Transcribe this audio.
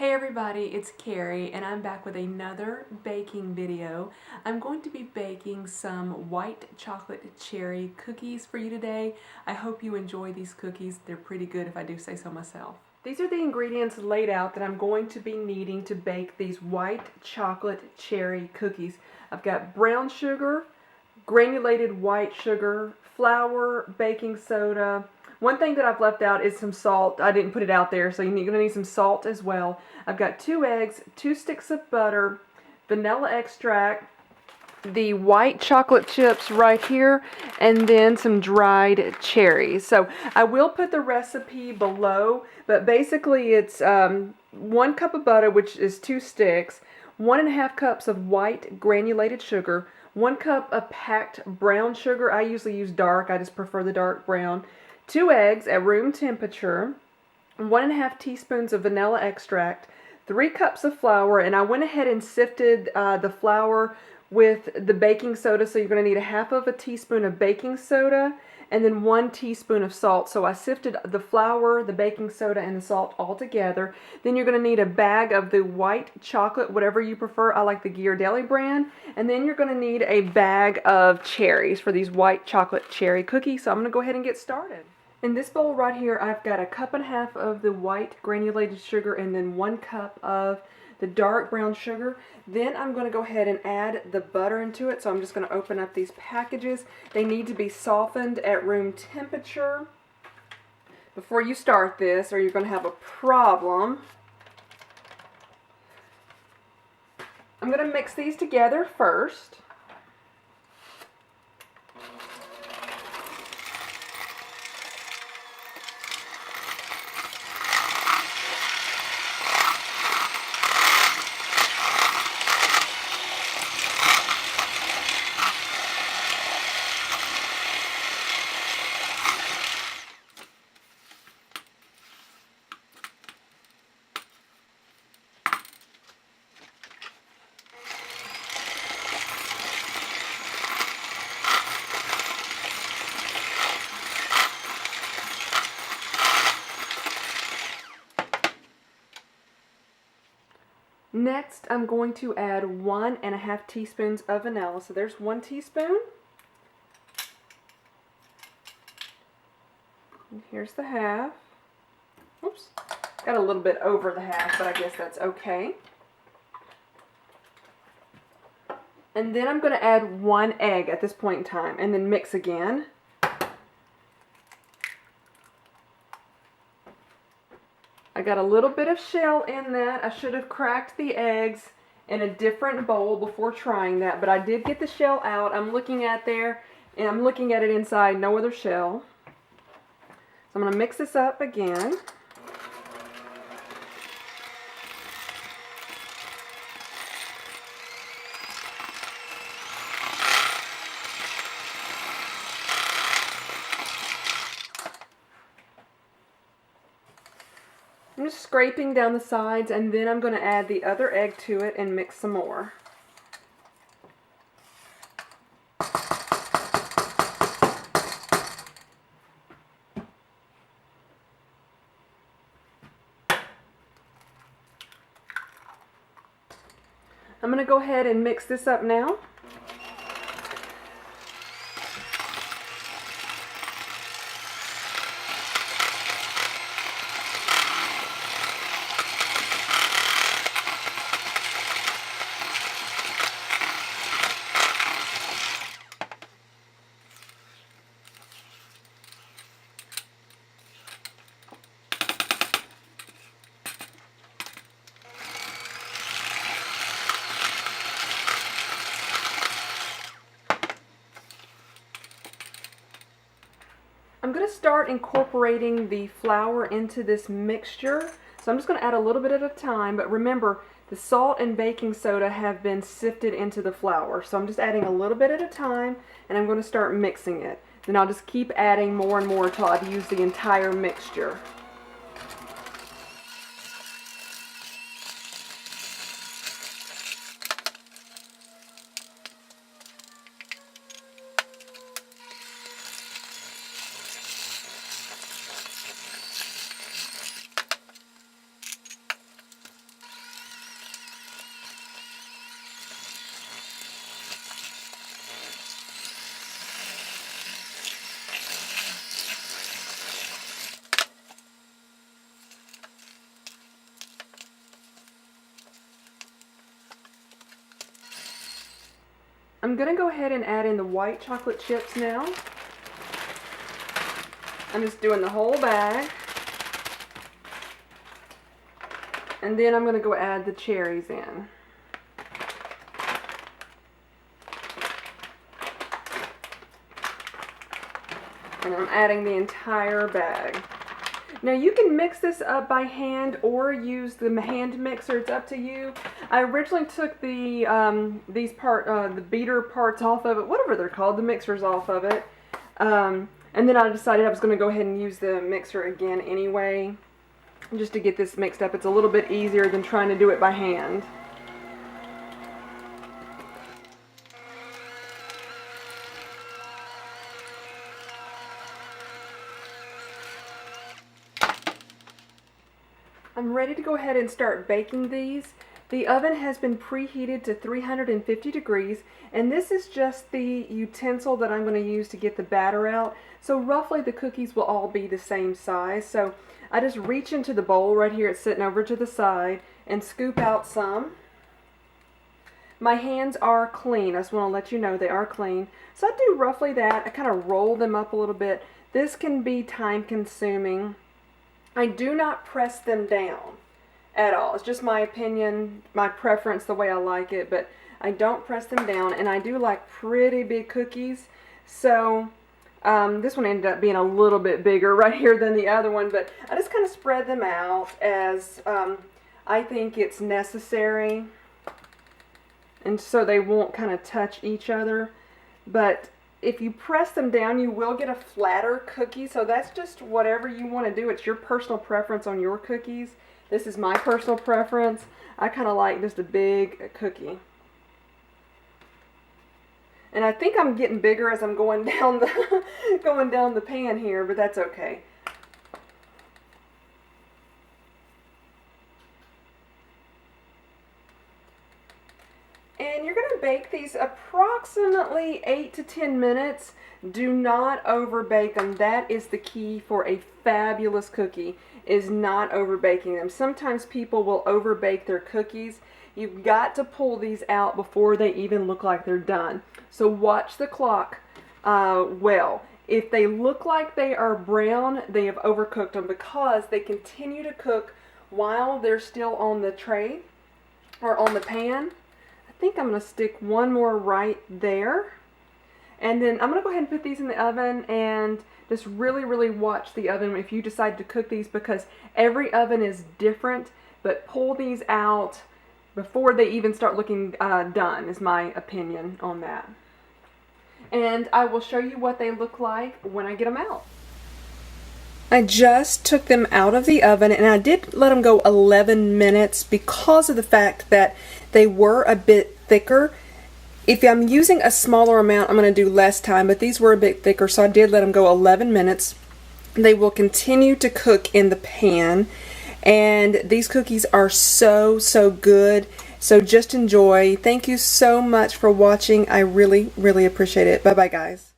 Hey everybody, it's Carrie and I'm back with another baking video. I'm going to be baking some white chocolate cherry cookies for you today. I hope you enjoy these cookies. They're pretty good if I do say so myself. These are the ingredients laid out that I'm going to be needing to bake these white chocolate cherry cookies. I've got brown sugar, granulated white sugar, flour, baking soda. One thing that I've left out is some salt. I didn't put it out there, so you're going to need some salt as well. I've got 2 eggs, 2 sticks of butter, vanilla extract, the white chocolate chips right here, and then some dried cherries. So I will put the recipe below, but basically it's 1 cup of butter, which is 2 sticks, 1.5 cups of white granulated sugar, 1 cup of packed brown sugar. I usually use dark. I just prefer the dark brown. 2 eggs at room temperature, 1.5 teaspoons of vanilla extract, 3 cups of flour, and I went ahead and sifted the flour with the baking soda, so you're going to need 1/2 teaspoon of baking soda and then 1 teaspoon of salt. So I sifted the flour, the baking soda, and the salt all together. Then you're going to need a bag of the white chocolate, whatever you prefer. I like the Ghirardelli brand. And then you're going to need a bag of cherries for these white chocolate cherry cookies. So I'm going to go ahead and get started. In this bowl right here, I've got 1.5 cups of the white granulated sugar and then 1 cup of the dark brown sugar. Then I'm going to go ahead and add the butter into it. So I'm just going to open up these packages. They need to be softened at room temperature before you start this, or you're going to have a problem. I'm going to mix these together first. Next, I'm going to add 1.5 teaspoons of vanilla. So there's 1 teaspoon. And here's the half. Oops, got a little bit over the half, but I guess that's okay. And then I'm going to add 1 egg at this point in time, and then mix again. I got a little bit of shell in that. I should have cracked the eggs in a different bowl before trying that, but I did get the shell out. I'm looking at there, and I'm looking at it inside, no other shell. So I'm going to mix this up again. I'm just scraping down the sides, and then I'm going to add the other egg to it and mix some more. I'm going to go ahead and mix this up now. I'm going to start incorporating the flour into this mixture. So I'm just going to add a little bit at a time, but remember the salt and baking soda have been sifted into the flour. So I'm just adding a little bit at a time, and I'm going to start mixing it. Then I'll just keep adding more and more until I've used the entire mixture. I'm going to go ahead and add in the white chocolate chips now. I'm just doing the whole bag. And then I'm going to go add the cherries in. And I'm adding the entire bag. Now you can mix this up by hand or use the hand mixer. It's up to you. I originally took the the beater parts off of it, whatever they're called, the mixers off of it. And then I decided I was going to go ahead and use the mixer again anyway, just to get this mixed up. It's a little bit easier than trying to do it by hand. I'm ready to go ahead and start baking these. The oven has been preheated to 350 degrees, and this is just the utensil that I'm going to use to get the batter out. So roughly the cookies will all be the same size. So I just reach into the bowl right here, it's sitting over to the side, and scoop out some. My hands are clean. I just want to let you know they are clean. So I do roughly that. I kind of roll them up a little bit. This can be time consuming. I do not press them down at all. It's just my opinion, my preference, the way I like it, but I don't press them down, and I do like pretty big cookies. So this one ended up being a little bit bigger right here than the other one, but I just kind of spread them out as I think it's necessary, and so they won't kind of touch each other. But if you press them down, you will get a flatter cookie, so that's just whatever you want to do. It's your personal preference on your cookies. This is my personal preference. I kind of like just a big cookie. And I think I'm getting bigger as I'm going down the pan here, but that's okay. And you're going to bake these approximately 8 to 10 minutes. Do not over bake them. That is the key for a fabulous cookie, is not over baking them. Sometimes people will over bake their cookies. You've got to pull these out before they even look like they're done. So watch the clock well. If they look like they are brown, they have overcooked them, because they continue to cook while they're still on the tray or on the pan. I think I'm going to stick one more right there, and then I'm going to go ahead and put these in the oven and just really watch the oven if you decide to cook these, because every oven is different. But pull these out before they even start looking done, is my opinion on that. And I will show you what they look like when I get them out. I just took them out of the oven, and I did let them go 11 minutes because of the fact that they were a bit thicker. If I'm using a smaller amount, I'm going to do less time, but these were a bit thicker, so I did let them go 11 minutes. They will continue to cook in the pan, and these cookies are so good. So just enjoy. Thank you so much for watching. I really appreciate it. Bye bye, guys.